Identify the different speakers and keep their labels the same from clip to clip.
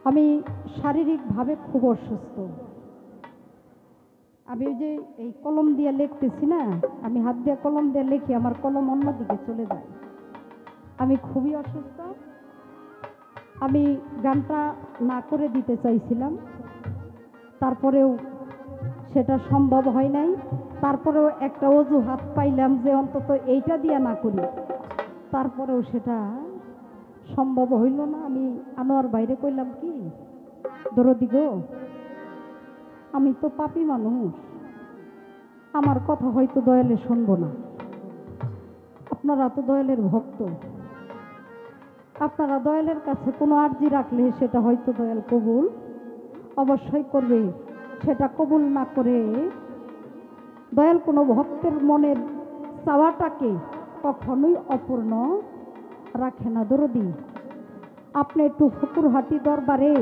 Speaker 1: আমি শারীরিকভাবে খুব অসুস্থ। আমি ওই যে এই কলম দিয়ে লিখতেছি না, আমি হাত দিয়ে কলম দিয়ে লিখি, আমার কলম অন্যদিকে চলে যায়। আমি খুবই অসুস্থ। আমি গানটা না করে দিতে চাইছিলাম, তারপরেও সেটা সম্ভব হয় নাই। তারপরেও একটা অজুহাত পাইলাম যে অন্তত এইটা দিয়ে না করি, তারপরেও সেটা সম্ভব হইল না। আমি আনোয়ার বাইরে কইলাম, কি দরদি গো, আমি তো পাপী মানুষ, আমার কথা হয়তো দয়ালে শুনবো না। আপনারা তো দয়ালের ভক্ত, আপনারা দয়ালের কাছে কোনো আর্জি রাখলে সেটা হয়তো দয়াল কবুল অবশ্যই করবে। সেটা কবুল না করে দয়াল কোনো ভক্তের মনের চাওয়াটাকে কখনোই অপূর্ণ রাখে না। দরদি, আপনি একটু ফকুরহাটি দরবারে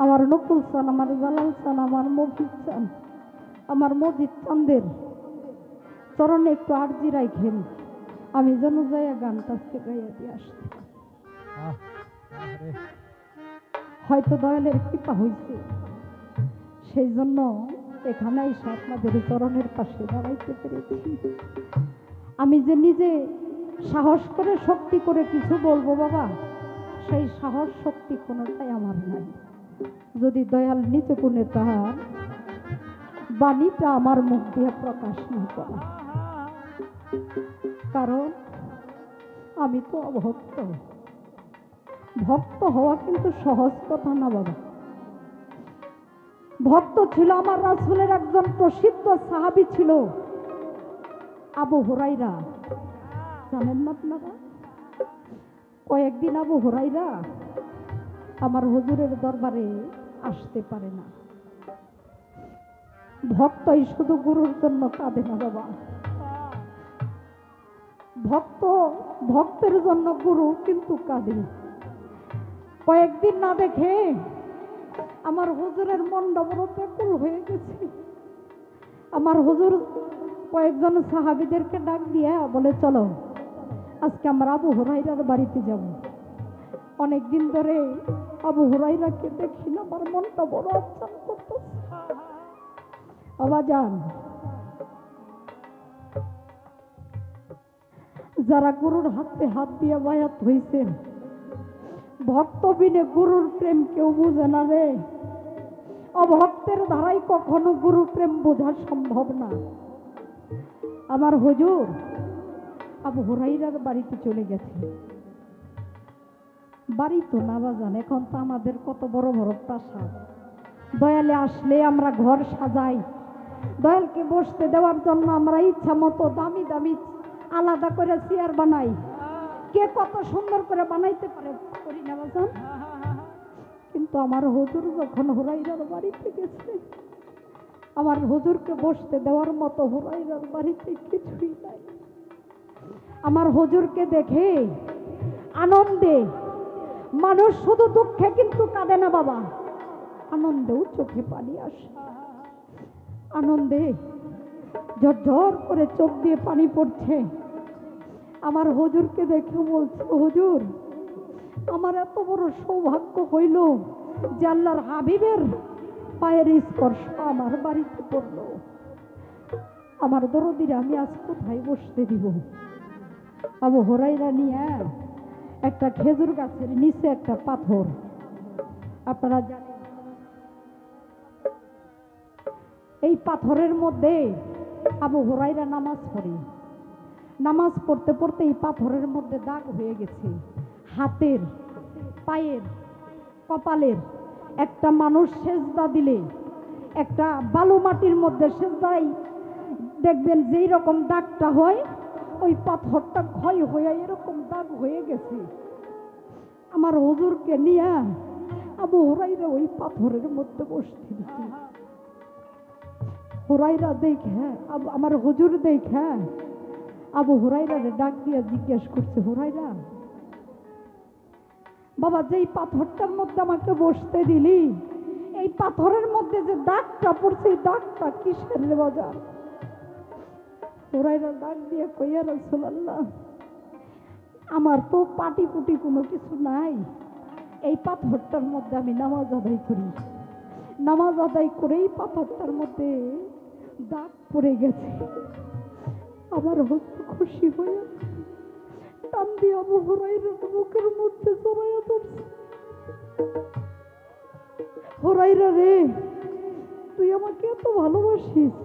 Speaker 1: আমার নকুল চান, আমার জালাল চান, আমার মফিজ চান, আমার মজিদ চান্দের চরণে একটু আর্জি রাখেন, আমি যেন যাইয়া গানটা গাইয়া দিয়ে আসতে। হয়তো দয়ালের কৃপা হয়েছে, সেই জন্য এখানে এসে আপনাদের চরণের পাশে দাঁড়াইতে পেরেছি। আমি যে নিজে সাহস করে শক্তি করে কিছু বলবো বাবা, সেই সাহস শক্তি কোনোটাই আমার নাই। যদি দয়াল নিচে কোণে তাহার বাণীটা আমার মুখ দিয়ে প্রকাশ না করা, কারণ আমি তো অভক্ত। ভক্ত হওয়া কিন্তু সহজ কথা না বাবা। ভক্ত ছিল আমার রাসূলের একজন প্রসিদ্ধ সাহাবী ছিল আবু হুরায়রা, জানেন না আপনারা? কয়েকদিন আবু হুরায়রা আমার হুজুরের দরবারে আসতে পারে না। ভক্তই শুধু গুরুর জন্য কাঁদে না বাবা, ভক্ত ভক্তের জন্য গুরু কিন্তু কাঁদে। কয়েকদিন না দেখে আমার হুজুরের মনটা বড় ব্যাকুল হয়ে গেছে। আমার হুজুর কয়েকজন সাহাবীদেরকে ডাক দিয়ে বলে, চলো আজকে আমরা আবু হুরায়রার বাড়িতে যাব। অনেকদিন ধরে আবু হুরায়রাকে দেখি না, আমার মনটা বড় আচ্ছান করতেছে। আবাজান, যারা গুরুর হাতে হাত দিয়ে বায়াত হইছেন, ভক্ত বিনে গুরুর প্রেম কেউ বুঝে না রে। অভক্তের ধারায় কখনো গুরু প্রেম বোঝা সম্ভব না। আমার হুজুর আবু হুরায়রার বাড়িতে চলে গেছে। বাড়ি তো না বাজান, এখন তো আমাদের কত বড় বড় প্রাসাদ। দয়ালে আসলে আমরা ঘর সাজাই, দয়ালকে বসতে দেওয়ার জন্য আমরা ইচ্ছা মতো দামি দামি আলাদা করে চেয়ার বানাই। কে কত সুন্দর করে বানাইতে পারে করি না বাজান। কিন্তু আমার হুজুর যখন হুরায়রার বাড়িতে গেছে, আমার হুজুরকে বসতে দেওয়ার মতো হুরায়রার বাড়িতে কিছুই নাই। আমার হুজুরকে দেখে আনন্দে, মানুষ শুধু দুঃখে কিন্তু কাঁদে না বাবা, আনন্দেও চোখে পানি আসে। আনন্দে ঝরঝর করে চোখ দিয়ে পানি পড়ছে। আমার হুজুরকে দেখে বলছে, হুজুর আমার এত বড় সৌভাগ্য হইল যে আল্লাহর হাবিবের পায়ের স্পর্শ আমার বাড়িতে পড়ল। আমার দরদিরা আমি আজ কোথায় বসতে দিব? আবু হুরায়রা নিয়ে একটা খেজুর গাছের নিচে একটা পাথর, আপনারা জানেন এই পাথরের মধ্যে আবু হুরায়রা নামাজ পড়ে। নামাজ পড়তে পড়তে এই পাথরের মধ্যে দাগ হয়ে গেছে। হাতের, পায়ের, কপালের। একটা মানুষ সেজদা দিলে, একটা বালু মাটির মধ্যে সেজদায় দেখবেন যেই রকম দাগটা হয়, ওই পাথরটা ক্ষয় হয়ে এরকম দাগ হয়ে গেছে। আমার হুজুরকে নিয়ে আবু হুরায়রা ওই পাথরের মধ্যে বসতে দিচ্ছে। হুরায়রা দেখে, আমার হুজুর দেখে আবু হুরায়রারে ডাক দিয়ে জিজ্ঞেস করছে, হুরায়রা বাবা, যেই পাথরটার মধ্যে আমাকে বসতে দিলি, এই পাথরের মধ্যে যে দাগটা পড়ছে, এই দাগটা কিসের রে বাজার? হুরায়রা ডাক দিয়ে কইয়া, রাসূলুল্লাহ আমার তো পাটি পুটি কোনো কিছু নাই, এই পাথরটার মধ্যে আমি নামাজ আদায় করি, নামাজ আদায় করেই পাথরটার মধ্যে দাগ পড়ে গেছে। আমার হুজুর খুশি হয়ে টান দিয়ে আবু হুরায়রার বুকের মধ্যে জড়াইয়া ধরছে। হুরায়রা রে, তুই আমাকে এত ভালোবাসিস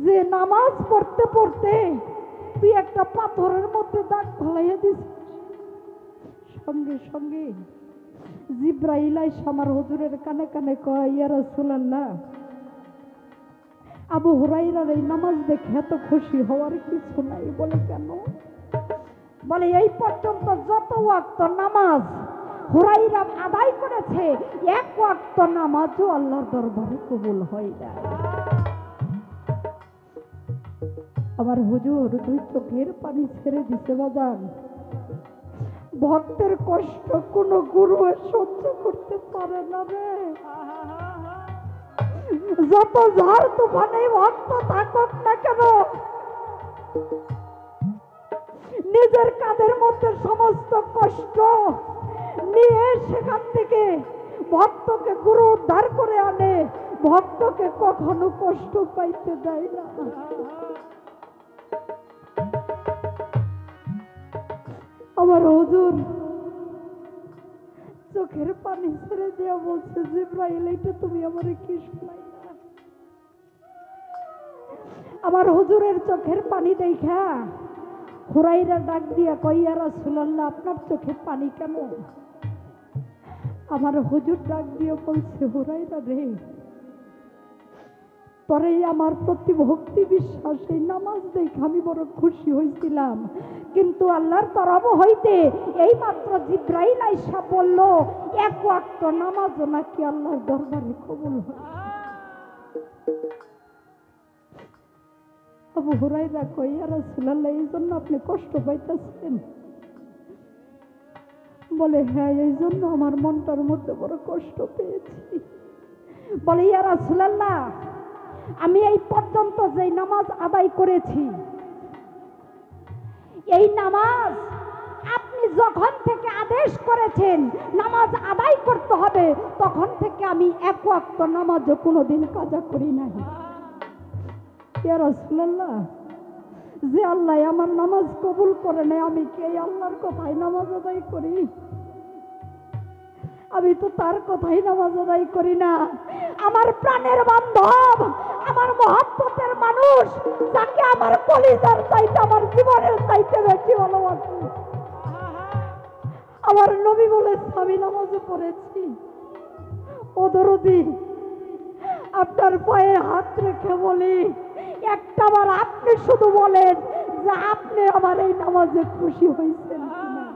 Speaker 1: যে নামাজ পড়তে পড়তে তুই একটা পাথরের মধ্যে দাগ ফেলাইয়া দিস। সঙ্গে সঙ্গে জিব্রাইল আইসা আমার হুজুরের কানে কানে কয়, ইয়া রাসূলুল্লাহ, আবু হুরায়রার এই নামাজ দেখে এত খুশি হওয়ার কিছু নাই। বলে কেন? বলে এই পর্যন্ত যত ওয়াক্ত নামাজ হুরায়রা আদায় করেছে, এক ওয়াক্ত নামাজও আল্লাহর দরবারে কবুল হয় না। আমার হুজুর দুই চোখের পানি ছেড়ে দিতে বাজান। ভক্তের কষ্ট কোন গুরু সহ্য করতে পারে না রে। যত ঝড় তুফানে ভক্ত থাকুক না কেন, নিজের কাঁধের মধ্যে সমস্ত কষ্ট নিয়ে সেখান থেকে ভক্তকে গুরু উদ্ধার করে আনে, ভক্তকে কখনো কষ্ট পাইতে দেয় না। আমার হুজুর চোখের পানি ছেড়ে দেওয়া বলছে, জিব্রাইল এটা তুমি আমারে কি শোনাইলা? আমার হুজুরের চোখের পানি দেখা হুরায়রা ডাক দিয়া কয়, ইয়া রাসূলুল্লাহ, আপনার চোখে পানি কেন? আমার হুজুর ডাক দিয়ে বলছে, হুরায়রা রে, তরে আমার প্রতি ভক্তি বিশ্বাস এই নামাজ দেখে আমি বড় খুশি হয়েছিলাম, কিন্তু আল্লাহর তরফ হইতে এই মাত্র জিব্রাইল আইসা বলল এক ওয়াক্ত নামাজও নাকি আল্লাহর দরবারে কবুল হয়। আবু হুরায়রা কয়, ইয়া রাসূলুল্লাহ, এই জন্য আপনি কষ্ট পাইতেছেন? বলে হ্যাঁ, এই জন্য আমার মনটার মধ্যে বড় কষ্ট পেয়েছি। বলে ইয়া রাসূলুল্লাহ, আমি এই পর্যন্ত যে নামাজ আদায় করেছি, এই নামাজ আপনি যখন থেকে আদেশ করেছেন নামাজ আদায় করতে হবে, তখন থেকে আমি এক ওয়াক্ত নামাজও কোনোদিন কাজা করি নাই। ইয়া রাসূলুল্লাহ, যে আল্লাহ আমার নামাজ কবুল করে নেয়, আমি কি এই আল্লাহর কথাই নামাজ আদায় করি? আমি তো তার কথাই নামাজ আদায় করি না। আমার প্রাণের বান্ধব, আমার মহব্বতের মানুষ, যাকে আমার কলিজার চাইতে আমার জীবনের চাইতে বেশি ভালোবাসি, আমার নবী বলেছে আমি নামাজও পড়েছি। ও দরদি, আপনার পায়ে হাত রেখে বলি, একটাবার আপনি শুধু বলেন যে আপনি আমার এই নামাজে খুশি হয়েছেন কিনা।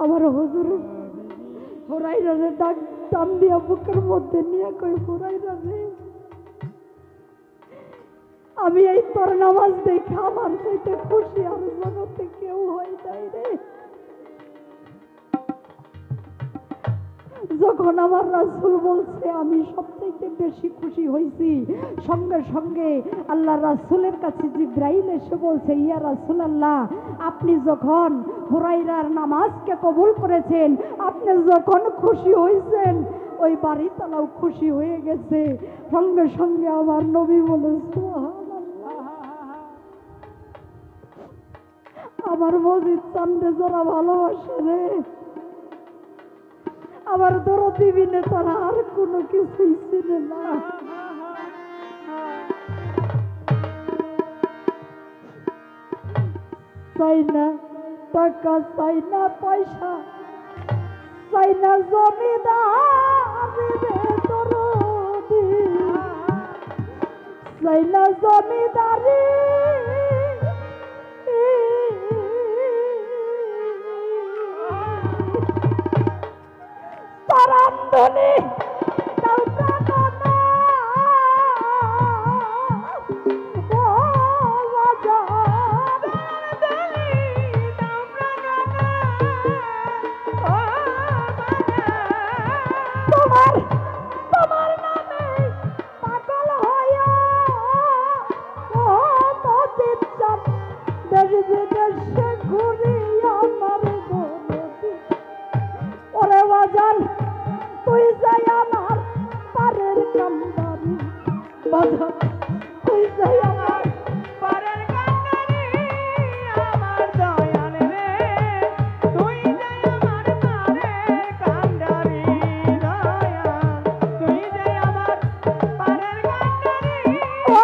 Speaker 1: আমার হুজুর হুরায়রা রে ডাক টান দিয়া বুকের মধ্যে নিয়ে কই, হুরায়রা রে, আমি এই তোর নামাজ দেখে আমার চাইতে খুশি আর জগতে কেউ হয় নাই রে। যখন আমার রাসূল বলছে আমি সবচাইতে বেশি খুশি হয়েছি, সঙ্গে সঙ্গে আল্লাহ রাসূলের কাছে জিব্রাইল এসে বলছে, ইয়া রাসূলুল্লাহ, আপনি যখন হুরায়রার নামাজকে কবুল করেছেন, আপনি যখন খুশি হয়েছেন, ওই বাড়িটাও খুশি হয়ে গেছে। সঙ্গে সঙ্গে আমার নবী বলে, সুবহানাল্লাহ, আমার মজিদ চান্দে যারা ভালোবাসে রে, আমার দরদি বিনে তারা আর কোনো কিছুই চিনে না। চাই না টাকা, চাই না পয়সা, চাই না জমিদারি রে দরদি, চাই না জমিদারি, তারান্দলি তোমার নামে পাগল হয় ও মতে বিদেশে ঘুরি আমার দরদি ওরে বাজান তুই যাই আমার পারের কান্দারি বাজান তুই যাই আমার
Speaker 2: পারের কান্ডারি আমার দয়াল রে তুই যে আমার পারের কান্ডারি দয়াল তুই যে আমার পারের কান্ডারি
Speaker 1: ও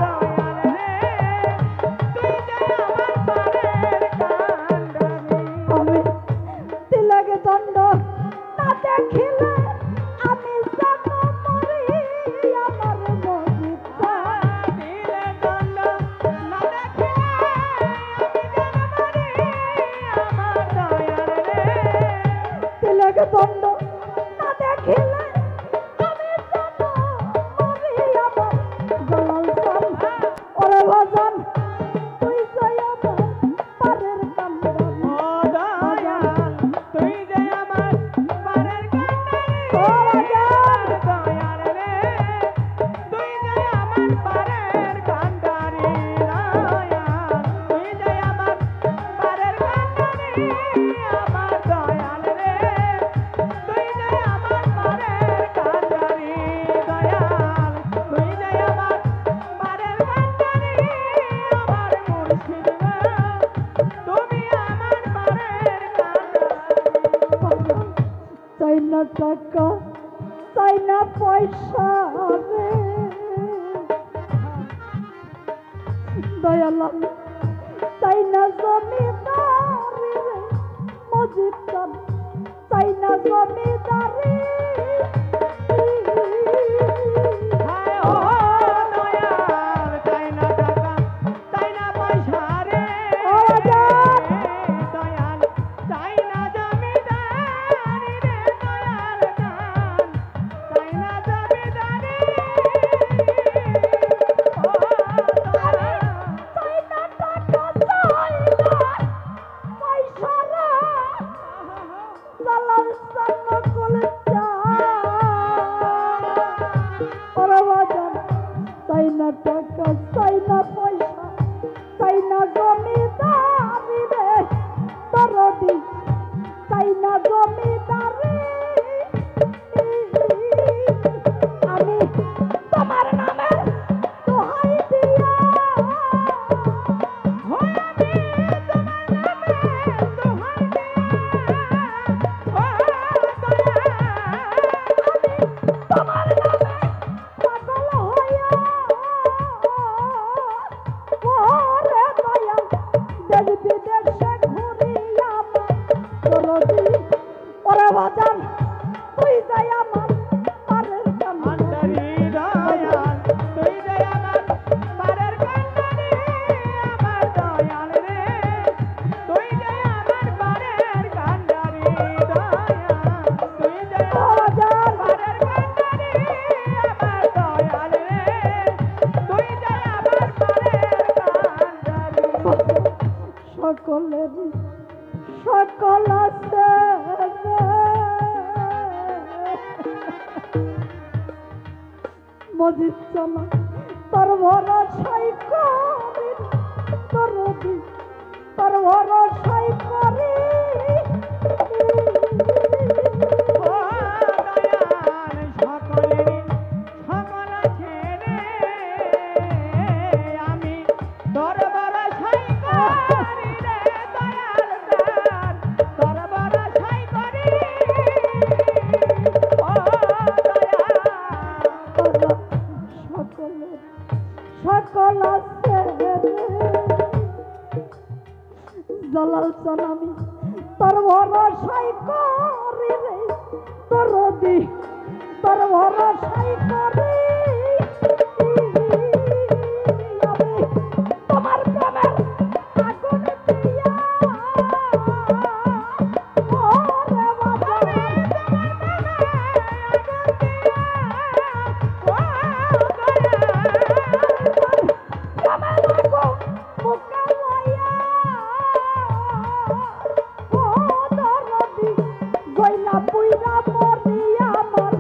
Speaker 2: দয়াল রে তুই যে আমার পারের কান্ডারি
Speaker 1: আমি তিলকে দণ্ড না দেখিলে আমি যেন মরি আমার মজিদা
Speaker 2: দিলে দণ্ড না দেখে আমি যেন মরি আমার দয়াল রে
Speaker 1: তিলকে দণ্ড না দেখিলে আমি যেন মরি আমার জলাল সাম ওরে বাজান তুই যাই আমার পারের কান্দারি
Speaker 2: ও দয়াল তুই যে আমার পারের কান্ডারি
Speaker 1: ও বাজান
Speaker 2: দয়াল রে তুই যে আমার পারের কান্ডারি দয়াল তুই যে আমার পারের কান্ডারি আমার দয়াল রে তুই যে আমার পারের কান্ডারি দয়াল তুই যে আমার পারের কান্ডারি আমার মুর্শিদ গো তুমি আমার পারের কান্ডারি
Speaker 1: চাই না টাকা চাই না পয়সা রে দয়াল আমি চাই না জমিদারি রে মজিদ চান চাই না জমিদারি
Speaker 2: হায় ও দয়াল চাই না টাকা চাই না পয়সা রে
Speaker 1: ও বাজান
Speaker 2: দয়াল চাই না জমিদারি রে দয়াল চান চাই না জমিদারি ও দয়াল
Speaker 1: চাই না টাকা চাই না পয়সা রে জালাল সান্ন কলে ওরে বাজান চাই না টাকা চাই না পয়সা চাই না জমিদারি রে দরদি চাই না জমিদারি আমি তোমার নামের দোহাই দিয়া
Speaker 2: হই আমি তোমার নামে দোহাই দিয়া ও দয়াল
Speaker 1: তোমার নামে পাগল হইয়া ওরে দয়াল দেশ বিদেশে ঘুরি আমার দরদি ওরে বাজান তুই যাই আমার পারের কান্দারি
Speaker 2: কান্ডারি দয়াল তুই যে আমার পারের কান্ডারি আমার দয়াল রে তুই যে আমার পারের কান্ডারি দয়াল তুই যে
Speaker 1: বাজান
Speaker 2: পারের কান্ডারি আমার দয়াল রে তুই যে আমার পারের কান্ডারি
Speaker 1: সকলের সকল আছে মজিদ চলা তোর ভরসাই করি দরদি তোর ভরসাই করি
Speaker 2: ও দয়াল সকলেরই সকল ছেড়ে আমি তোর ভরসাই করি রে দয়াল দান তোর ভরসাই করি ও দয়াল
Speaker 1: সকলের সকল আছে জালাল চান আমি তোর ভরসাই করি রে দরদি তোর ভরসাই করি আমি তোমার প্রেমের আগুন দিয়া ওরে বাবা গইলা পুইরা মরি আমার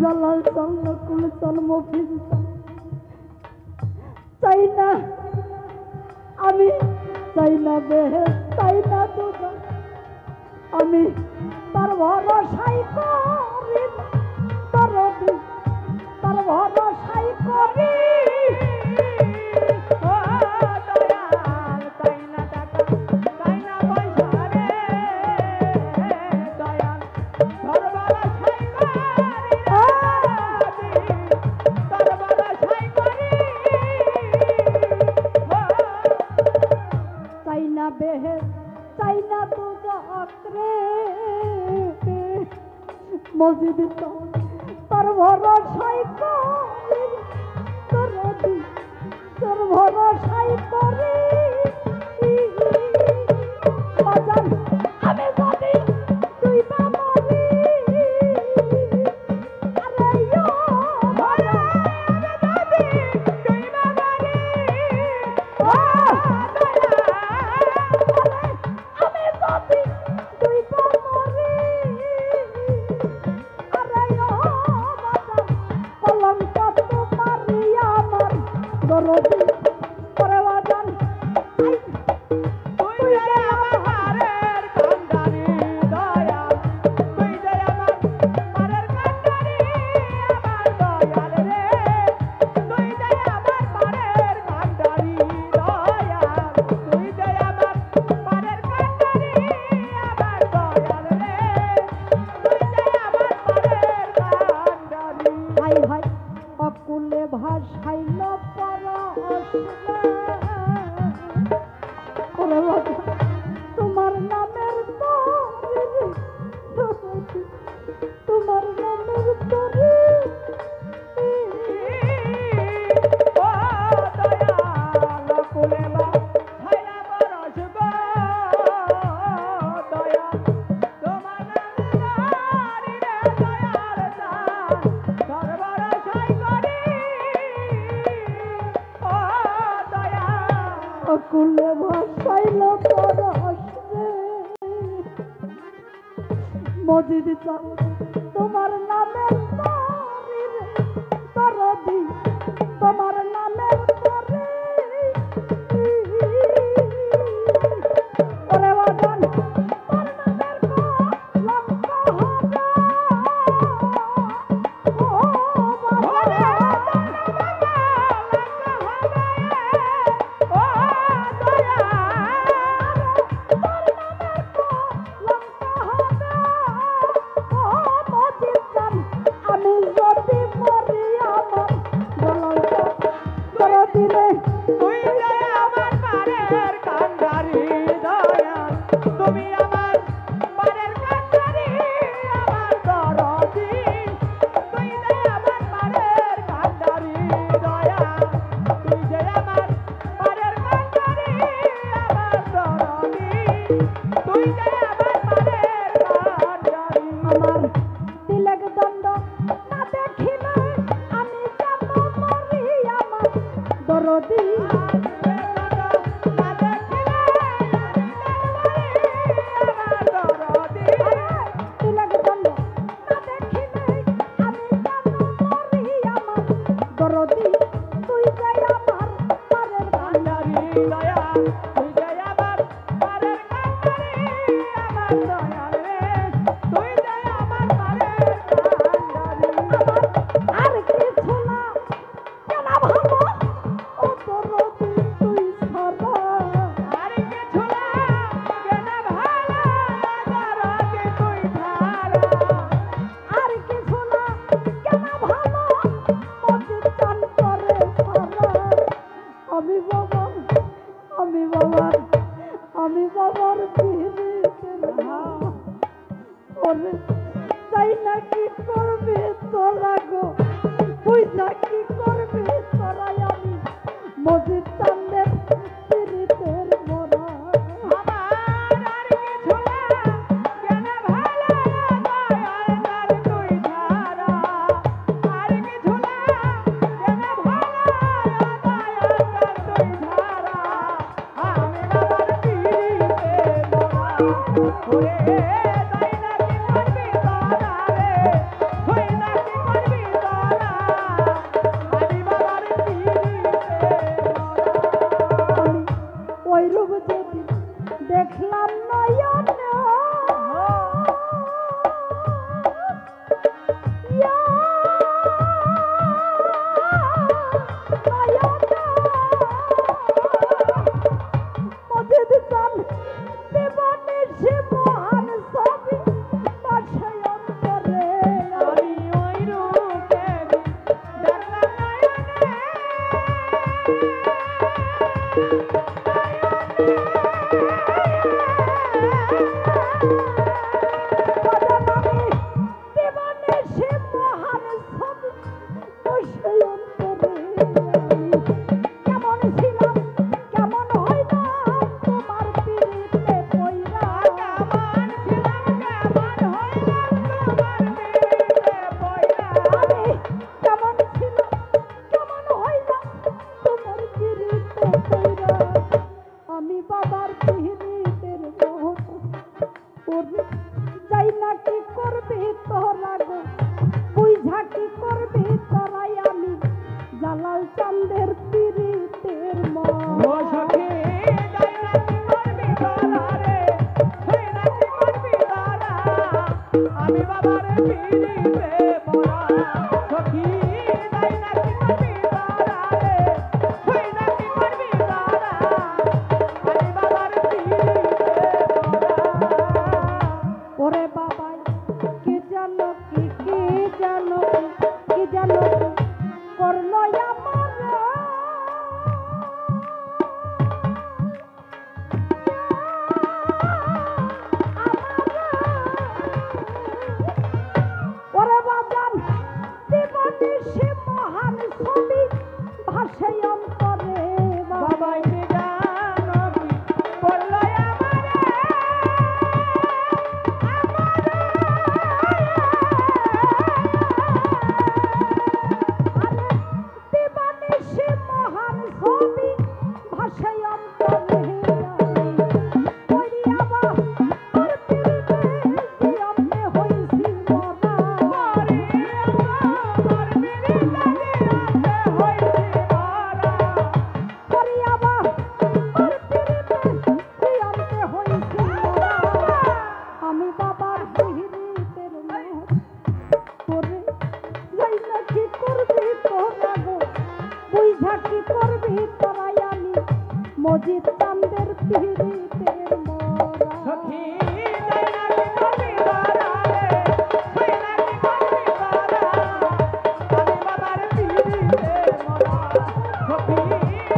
Speaker 1: জালাল চল নকুল চল মফিজ চল। চাই না আমি, চাই না বেহেশত, চাই না দোজখ, আমি তার ভরসাই করি দরদি, তার ভরসাই করি।
Speaker 2: ও দয়াল চাই না টাকা চাই না পয়সা রে দয়াল তোর ভরসাই করি তোর ভরসাই করি।
Speaker 1: চাই না বেহেশত, চাই না দোজখ রে মসজিদ চল তোর ভরসাই করি দরদি, তোর ভরসাই করি। বাজান আমি যদি তুই বা মরি, আরে ইয়ো বাজান
Speaker 2: আমি যদি তুই বা মরি, ও
Speaker 1: আমি যদি তুই বা মরি, আরে ইয়ো বাজান কলঙ্ক তোমারি আমার দরদি করে বাজান।
Speaker 2: তুই যে আমার পারের কান্ডারি দয়াল তুই যে আমার পারের কান্ডারি আমার দয়াল রে তুই যে আমার পারের কান্ডারি দয়াল তুই যে আমার পারের কান্ডারি আমার দয়াল রে তুই যে আমার পারের কান্ডারি।
Speaker 1: হাই হাই অকুলে ভাষাইল পরশরা, ওরে বাবা তোমার নামের তরে, তোমার নামের তরে
Speaker 2: ও দয়াল কুলে বা ছায়া বরস গো দয়াল তোমার নামে রে দয়াল চান তোর বরসাই করি। ও দয়াল
Speaker 1: অকুলে ভাষাইল পরশরে মজিদ চল তোমার নামের তরে দরদি, তোমার নামের তরে। ওরে বাজান তোর নামের কলঙ্ক হবে, ও বাবা আমি যদি মরি আমার গলায় দিলে
Speaker 2: তুই যে আমার পারের কান্ডারি দয়াল তুমি আমার পারের কান্ডারি আমার দরদি তুই যে আমার পারের কান্ডারি দয়াল তুই যে আমার পারের কান্ডারি আমার দরদি তুই যে আমার পারের কান্ডারি।
Speaker 1: আমার তিলক দণ্ড না দেখিলে আমি যাব মরি আমার দরদি। তিলক দণ্ড না দেখিলে আমি যাব মরি আমার দরদি, তুই যাই আমার পারের কান্ডারি। আর কিছু না কেন ভালো ও দরদি তুই ছাড়া, আর কিছু না কেন ভালো মতি চান করে ছাড়া। আমি বাবার ওরে তাই না কি করবে তোরা গো, তুই না কি করবে তোরাই আমি মসজিদ চান্দের পিরিতের মোরা।
Speaker 2: ওরে তাই না কি করবি তোরা রে, তুই না কি করবি
Speaker 1: করবি তোরা গো বুঝা কি করবি তোরাই আমি জালাল চাঁদের পীড়িতের
Speaker 2: ও সখী যাই না কি করবি তোরা রে হই না কি করবি তোরা আমি বাবার পিড়িতে মরা সখী যাই না কি করবি তোরা রে হই না কি করবি তোরা আমি বাবার পিড়িতে মরা
Speaker 1: ওরে বাবাই কি জানো কি জানো করলো আমার ওরে বাজান জীবনে সে মহান ছবি ভাসে অন্তরে বাবা
Speaker 2: বাবাই কি জানো কি করলো
Speaker 1: আরে জীবনে সে মহান ছবি ভাসে অন্তরে ওরে আবা আর পীড়িতে যে আপনি হইছি মরা
Speaker 2: আমারে আমার পিড়িতে হইছি মরা
Speaker 1: ওরে আবা আর পীড়িতে যে আপনি হইছি মরা আমি বাবার পীড়িতের মরা করে যাই না কি করবি তোরা গো বুঝা কি করবি তোরাই আমি মজিদ চাঁদের পীড়িতের মরা
Speaker 2: সখী যাই না কি করবি তোরা রে হই না কি করবি তোরা আমি বাবার পিড়িতে মরা সখী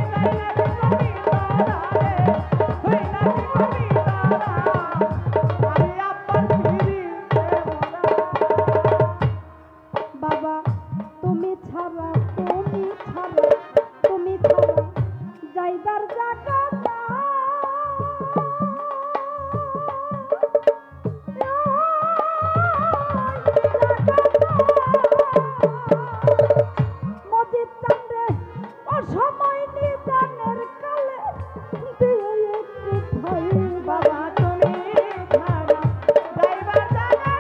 Speaker 2: যাই না কি করবি তোরা রে হই না কি করবি তোরা আমি আব্বার পিড়িতে মরা
Speaker 1: বাবা তুমি ছাড়া যাইবার জায়গা মজিদ চাঁদে অসময় নিদানের কালে দিয়ে একটু ঠাই
Speaker 2: বাবা তুমি ছাড়া যাইবার জায়গা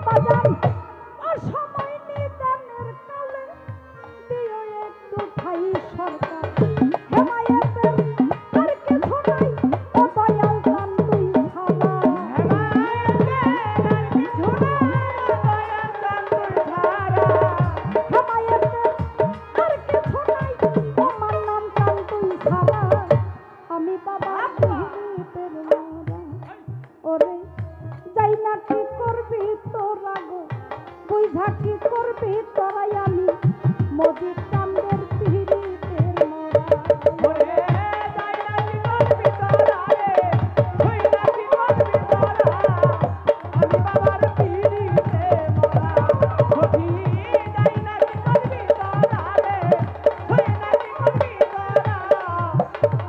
Speaker 1: বাজান অসময় নিদানের কালে দিয়ে একটু ঠাই সরকার হেমায়েতের আর কিছু নাই ও দয়াল চান তুই ছাড়া হেমায়েতের আর কিছু নাই আমার নাম চান তুই ছাড়া আমি বাবা পীড়িতের মরা ওরে যাই না কি করবি তোরা গো বুঝা কি করবি তোরাই আমি মজিদ চাঁদের পীড়িতের মরা
Speaker 2: ওরে যাই না কি করবি তোরা রে হই না কি করবি তোরা আমি বাবার পিড়িতে মরা সখী যাই না কি করবি তোরা রে হই না কি করবি তোরা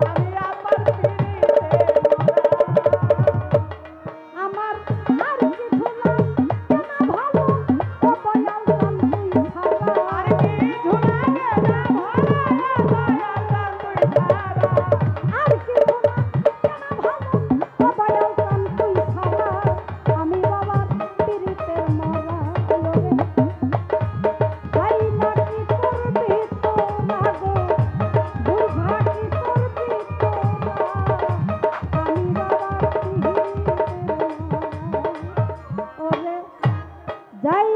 Speaker 2: আমি আব্বার পিড়িতে মরা
Speaker 1: আমার আর কিছু নাই কেনা ভালো ও দয়াল চান তুই ছাড়া
Speaker 2: আর কিছু লাগে না ভালো দয়াল চান তুই ছাড়া
Speaker 1: আর কিছু না কেনা ভালো ও দয়াল চান তুই ছাড়া আমি বাবার পীড়িতের মরা ওরে যাই না কি করবি তোরা গো বুঝা কি করবি তোরা আমি বাবার পীড়িতের মরা ওরে যাই